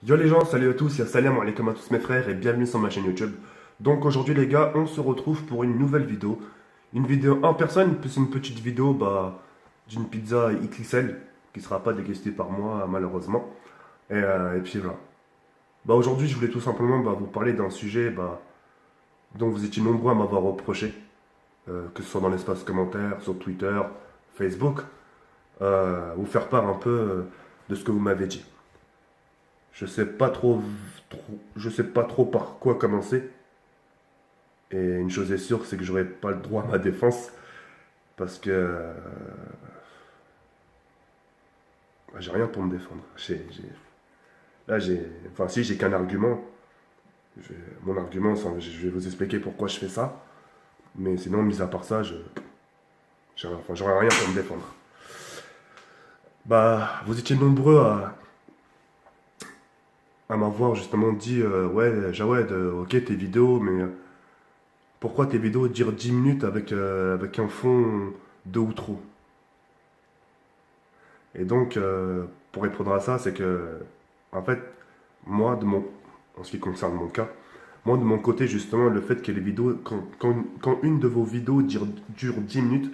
Yo les gens, salut à tous, salam alaikum à tous mes frères et bienvenue sur ma chaîne YouTube. Donc aujourd'hui les gars, on se retrouve pour une nouvelle vidéo. Une vidéo en personne, plus une petite vidéo d'une pizza XXL qui sera pas dégustée par moi malheureusement. Et puis voilà. Aujourd'hui je voulais tout simplement vous parler d'un sujet dont vous étiez nombreux à m'avoir reproché, que ce soit dans l'espace commentaire, sur Twitter, Facebook, vous faire part un peu de ce que vous m'avez dit. Je sais pas je sais pas trop par quoi commencer. Et une chose est sûre, c'est que j'aurai pas le droit à ma défense parce que j'ai rien pour me défendre. Là, enfin, si j'ai qu'un argument. Mon argument, je vais vous expliquer pourquoi je fais ça. Mais sinon, mis à part ça, enfin, j'aurai rien pour me défendre. Vous étiez nombreux à m'avoir justement dit ouais, Jawed, ok, tes vidéos, mais pourquoi tes vidéos durent 10 minutes avec un fond de ou trop. Et donc, pour répondre à ça, c'est que, en fait, moi, en ce qui concerne mon cas, moi, de mon côté, justement, le fait que les vidéos, quand une de vos vidéos dure 10 minutes,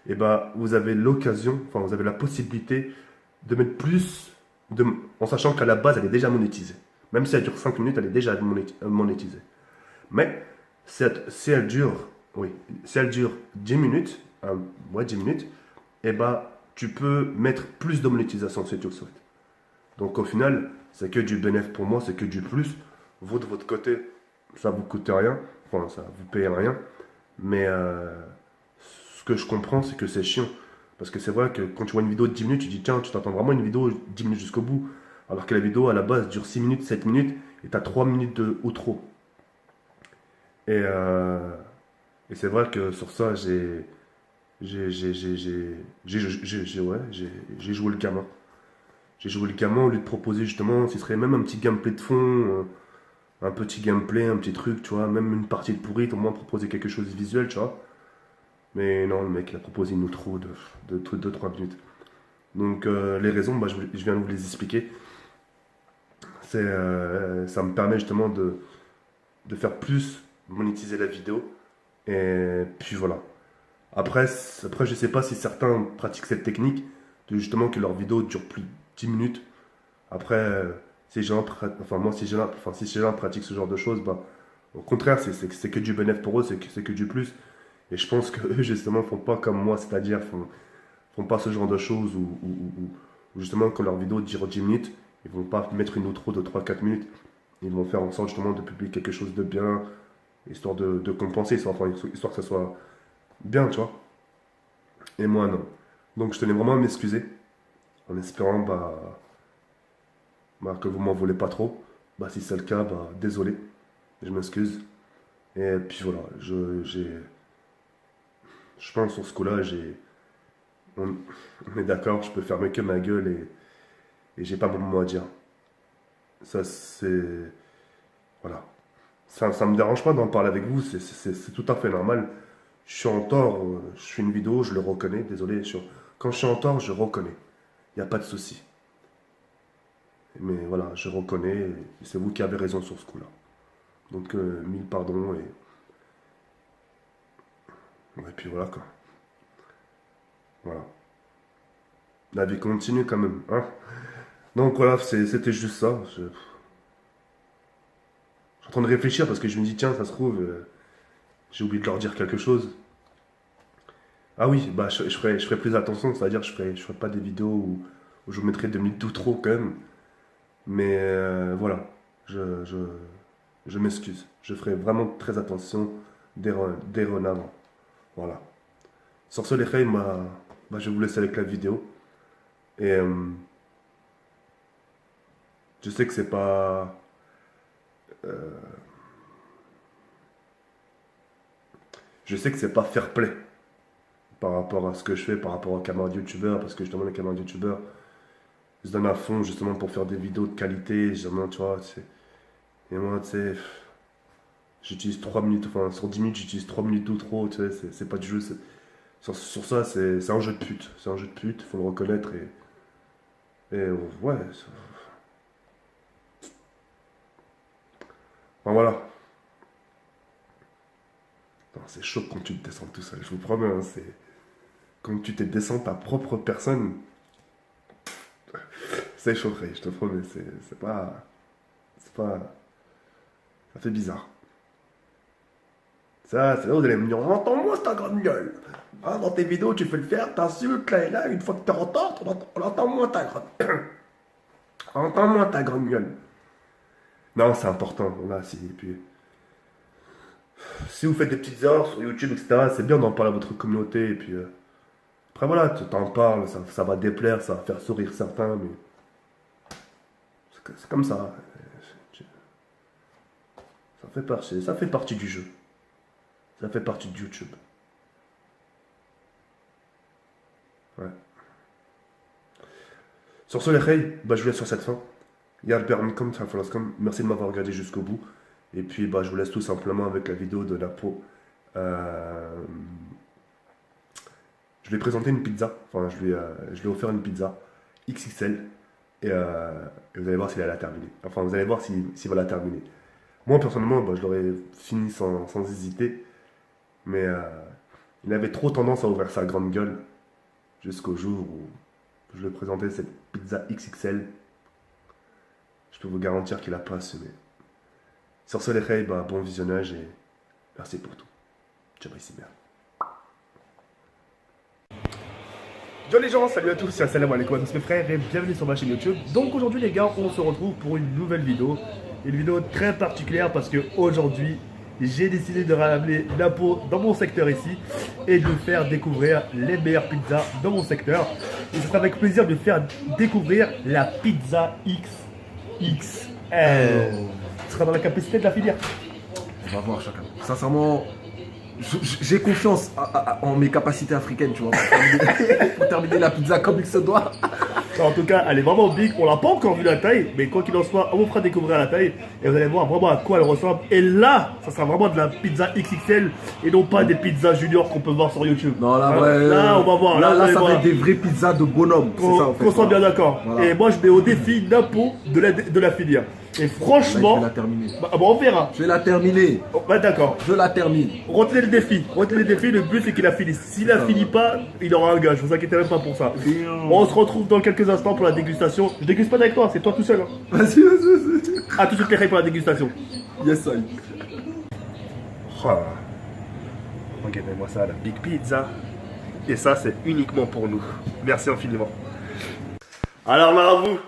et vous avez l'occasion, enfin, vous avez la possibilité de mettre plus, en sachant qu'à la base, elle est déjà monétisée. Même si elle dure 5 minutes, elle est déjà monétisée. Mais, si elle dure, oui, si elle dure 10 minutes, ouais, 10 minutes, et tu peux mettre plus de monétisation si tu le souhaites. Donc au final, c'est que du bénéfice pour moi, c'est que du plus. Vous de votre côté, ça vous coûte rien, enfin ça vous paye rien. Mais ce que je comprends, c'est que c'est chiant. Parce que c'est vrai que quand tu vois une vidéo de 10 minutes, tu dis tiens, tu t'attends vraiment une vidéo de 10 minutes jusqu'au bout. Alors que la vidéo à la base dure 6 minutes, 7 minutes, et tu as 3 minutes de outro. Et, euh, et c'est vrai que sur ça, ouais, j'ai joué le gamin. J'ai joué le gamin au lieu de proposer justement, ce serait même un petit gameplay de fond, un petit gameplay, un petit truc, tu vois, même une partie de pourrite, au moins proposer quelque chose de visuel, tu vois. Mais non, le mec, il a proposé une outro de 2-3 minutes. Donc les raisons, je viens de vous les expliquer. Ça me permet justement de faire plus monétiser la vidéo. Et puis voilà. Après, je sais pas si certains pratiquent cette technique, de justement que leur vidéo dure plus de 10 minutes. Après, si les gens, enfin moi, si les gens pratiquent ce genre de choses, au contraire, c'est que du bénéfice pour eux, c'est que du plus. Et je pense qu'eux, justement, font pas comme moi, c'est-à-dire font pas ce genre de choses où justement, quand leur vidéo dure 10 minutes, ils vont pas mettre une outro de 3-4 minutes. Ils vont faire en sorte justement de publier quelque chose de bien, histoire de compenser, histoire que ça soit bien, tu vois. Et moi, non. Donc, je tenais vraiment à m'excuser, en espérant que vous m'en voulez pas trop. Si c'est le cas, désolé, je m'excuse. Et puis voilà, je pense sur ce coup-là, on, on est d'accord, je peux fermer que ma gueule et j'ai pas mon mot à dire. Ça, c'est, voilà. Ça me dérange pas d'en parler avec vous, c'est tout à fait normal. Je suis en tort, je fais une vidéo, je le reconnais, désolé. Quand je suis en tort, je reconnais. Il n'y a pas de souci. Mais voilà, je reconnais, et c'est vous qui avez raison sur ce coup-là. Donc, mille pardons, et puis voilà quoi. Voilà. La vie continue quand même, hein. Donc voilà, c'était juste ça. Je suis en train de réfléchir parce que je me dis, tiens, ça se trouve, j'ai oublié de leur dire quelque chose. Ah oui, je ferai plus attention, c'est-à-dire je ferai pas des vidéos où je vous mettrai 2 minutes tout trop quand même. Mais voilà, je, je, je m'excuse. Je ferai vraiment très attention dès en avant. Voilà. Sur ce, les frères, je vais vous laisser avec la vidéo. Et je sais que c'est pas. Je sais que c'est pas fair play par rapport à ce que je fais, par rapport aux camarades youtubeurs, parce que justement, les camarades youtubeurs se donnent à fond justement pour faire des vidéos de qualité. Justement, tu vois, et moi, tu sais, j'utilise 3 minutes, enfin, sur 10 minutes, j'utilise 3 minutes ou trop, tu sais, c'est pas du jeu. Sur ça, c'est un jeu de pute. C'est un jeu de pute, faut le reconnaître. Et ouais, Enfin voilà. Non, c'est chaud quand tu te descends tout seul, je vous promets. Hein, c'est... Quand tu te descends ta propre personne, c'est chaud, frère, je te promets. C'est pas. C'est pas. Ça fait bizarre. Ça, c'est là où vous allez me dire, entends-moi ta grande gueule. Hein, dans tes vidéos, tu fais le faire, t'insultes là et là, une fois que t'es en retard, on entend moins ta grande. Entends-moi ta grande gueule. Non, c'est important. Là, si vous faites des petites erreurs sur YouTube, etc., c'est bien d'en parler à votre communauté. Et puis, après, voilà, tu t'en parles, ça va déplaire, ça va faire sourire certains, mais c'est comme ça. Ça fait partie du jeu. Ça fait partie de YouTube. Ouais. Sur ce, les reilles, bah, je vous laisse sur cette fin. Merci de m'avoir regardé jusqu'au bout. Et puis, bah, je vous laisse tout simplement avec la vidéo de Napo. Je lui ai présenté une pizza. Enfin, je lui ai offert une pizza XXL. Et vous allez voir s'il va la terminer. Enfin, vous allez voir s'il va la terminer. Moi, personnellement, bah, je l'aurais fini sans hésiter. Mais il avait trop tendance à ouvrir sa grande gueule jusqu'au jour où je lui ai présenté cette pizza XXL. Je peux vous garantir qu'il a pas assumé. Sur ce, les reilles, bah, bon visionnage et merci pour tout. Ciao, ici, merde. Yo les gens, salut à tous, salam alaikum à tous mes frères et bienvenue sur ma chaîne YouTube. Donc aujourd'hui les gars, on se retrouve pour une nouvelle vidéo. Une vidéo très particulière parce que aujourd'hui, j'ai décidé de ramener Napo dans mon secteur ici et de lui faire découvrir les meilleures pizzas dans mon secteur. Et ce sera avec plaisir de lui faire découvrir la pizza XXL. Ce sera dans la capacité de la filière. On va voir chacun. Sincèrement, j'ai confiance en mes capacités africaines, tu vois, pour terminer la pizza comme il se doit. En tout cas, elle est vraiment big. On l'a pas encore vu la taille, mais quoi qu'il en soit, on vous fera découvrir la taille et vous allez voir vraiment à quoi elle ressemble. Et là, ça sera vraiment de la pizza XXL et non pas des pizzas juniors qu'on peut voir sur YouTube. Non, là, hein, ouais, là, on va voir. Là, ça va être des vraies pizzas de bonhomme. Qu'on soit bien d'accord. Voilà. Et moi, je mets au défi Napo de la filière. Et franchement, je vais la terminer. Bah, on verra. Je vais la terminer. Oh, bah, d'accord. Je la termine. Retenez le défi. Le but c'est qu'il la finisse. S'il la finit pas, il aura un gage. Vous inquiétez même pas pour ça. On se retrouve dans quelques instants pour la dégustation. Je déguste pas avec toi, c'est toi tout seul. Hein. Vas-y. A tout de suite les règles pour la dégustation. Yes, I. Oh, regardez-moi ça, la Big Pizza. Et ça, c'est uniquement pour nous. Merci infiniment. Alors, Marabout,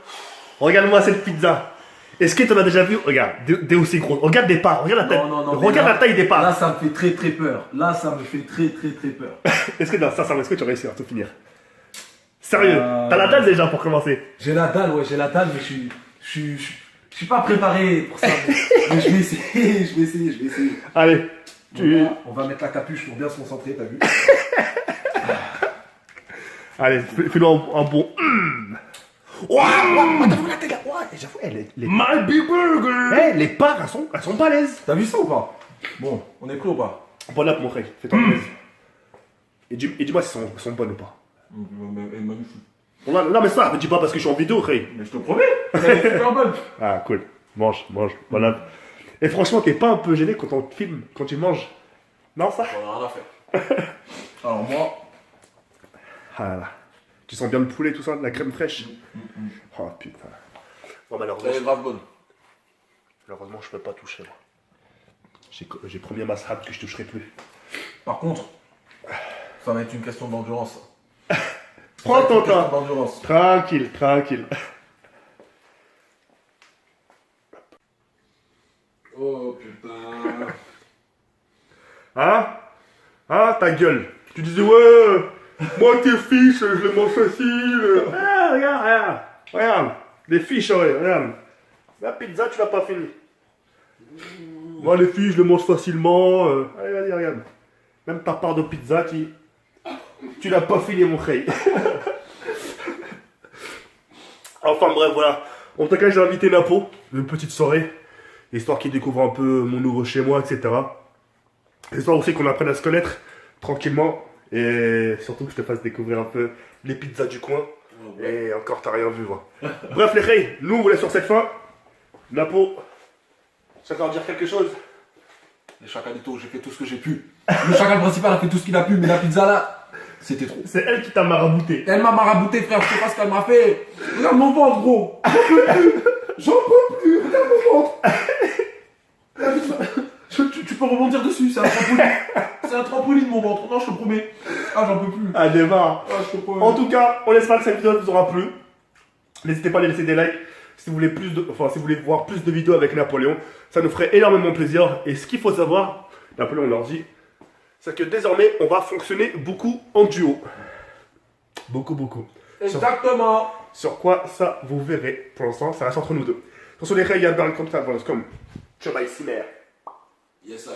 regarde-moi cette pizza. Est-ce que tu en as déjà vu? Regarde, des aussi grosses. Regarde des parts, regarde la taille. Non, regarde la taille des parts. Là, ça me fait très peur. Peur. Est-ce que tu réussis à tout finir? Sérieux, t'as la dalle déjà pour commencer? J'ai la dalle, mais je suis pas préparé pour ça. Mais je vais essayer. Allez, on va mettre la capuche pour bien se concentrer, t'as vu? Allez, fais-nous un bon. T'as vu la taille? J'avoue, My Big Burger. Les parts, elles sont balèzes. T'as vu ça ou pas? Bon, on est prêt ou pas? Bon là, mon frère, fais-toi plaisir. Et dis-moi si elles sont bonnes ou pas. Magnifique. Non mais ça, me dis pas parce que je suis en vidéo, frère. Mais je te promets, elle est super bonne. Ah cool, mange, voilà. Et franchement, t'es pas un peu gêné quand on te filme, quand tu manges? Non ça? On a rien à faire. Alors moi... Ah là. Tu sens bien le poulet, tout ça, de la crème fraîche? Oh putain. Bon malheureusement... Elle est grave bonne. Malheureusement, je peux pas toucher moi. J'ai promis à ma srab que je toucherai plus. Par contre, ça va être une question d'endurance. Prends ton temps. Tranquille. Oh putain. Hein, ta gueule. Tu disais ouais, moi tes fiches, je les mange facile. Ah, regarde. Les fiches, ouais, regarde. La pizza, tu l'as pas fini. Moi les fiches, je les mange facilement. Allez, vas-y, regarde. Même ta part de pizza, tu l'as pas fini, mon frère. Enfin bref, voilà. En tout cas, j'ai invité Napo, une petite soirée, histoire qu'il découvre un peu mon nouveau chez moi, etc. Histoire aussi qu'on apprenne à se connaître tranquillement, et surtout que je te fasse découvrir un peu les pizzas du coin. Et encore, t'as rien vu, moi. Bref, les reilles, nous, on vous laisse sur cette fin. Napo, Tu vas leur dire quelque chose? Le chacalito, j'ai fait tout ce que j'ai pu. Le chacal principal a fait tout ce qu'il a pu, mais la pizza là, c'était trop. C'est elle qui t'a marabouté. Elle m'a marabouté, frère, je sais pas ce qu'elle m'a fait. Regarde mon ventre, gros. J'en peux plus, regarde mon ventre. Tu peux rebondir dessus, c'est un trampoline. C'est un trampoline, mon ventre. Non, je te promets. Ah, j'en peux plus. Ah, démarre. Ah, je te promets. En tout cas, on espère que cette vidéo vous aura plu. N'hésitez pas à laisser des likes si vous voulez si vous voulez voir plus de vidéos avec Napoléon. Ça nous ferait énormément plaisir. Et ce qu'il faut savoir, Napoléon leur dit, c'est que désormais, on va fonctionner beaucoup en duo. Beaucoup. Exactement. Sur quoi ça, vous verrez. Pour l'instant, ça reste entre nous deux. Sur les règles, il y a bien comme ça, comme Chobay Simer. Yes, I.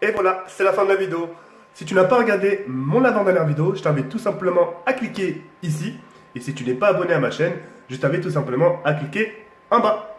Et voilà, c'est la fin de la vidéo. Si tu n'as pas regardé mon avant-dernière vidéo, je t'invite tout simplement à cliquer ici. Et si tu n'es pas abonné à ma chaîne, je t'invite tout simplement à cliquer en bas.